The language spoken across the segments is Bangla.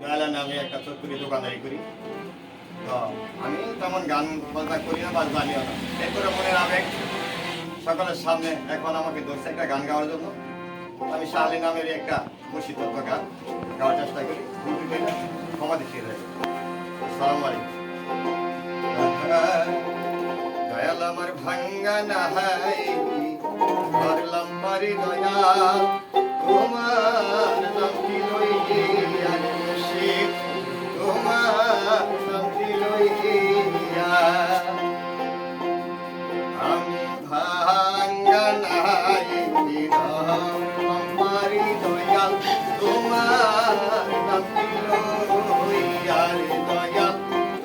দয়ালের নামে একটা চট্টুরি দোকানদারি করি। তো আমি তেমন গান বাজনা করি না বা জানিও না, এরপরে মনের আবেগ সকলের সামনে এখন আমাকে ধরছে একটা গান গাওয়ার জন্য। আমি শাহলি নামের একটা মুর্শিদত্ব গান গাওয়ার চেষ্টা করি, ক্ষমা দেখিয়ে দেয়। আসসালামু আলাইকুম। দয়াল আমার ভাঙ্গা নাহাই পারলাম পারি দয়াল, তোমার নামটি লইয়া মুর্শিদ, তোমার নামটি লইয়া আমি ভাঙ্গা নাহাই পারলাম পারি দয়াল, তোমার নামটি লইয়া রে দয়াল,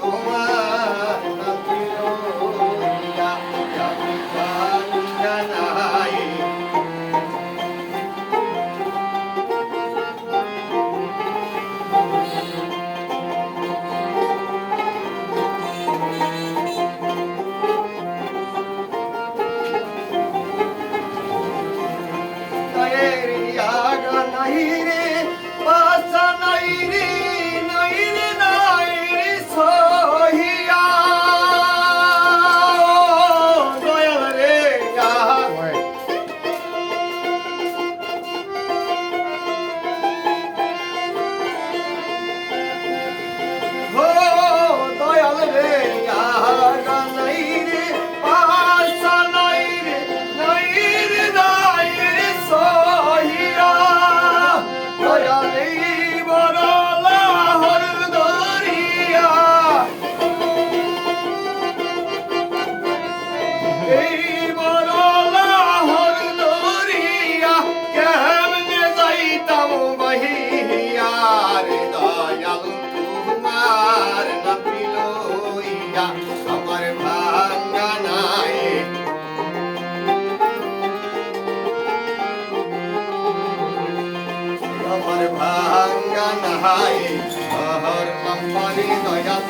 তোমার নামটি লইয়া আমি ভাঙ্গা নাহাই। আমার ভাঙ্গা নাই, আমার ভাঙ্গা নাই, শহর নাম্বারি দয়াল।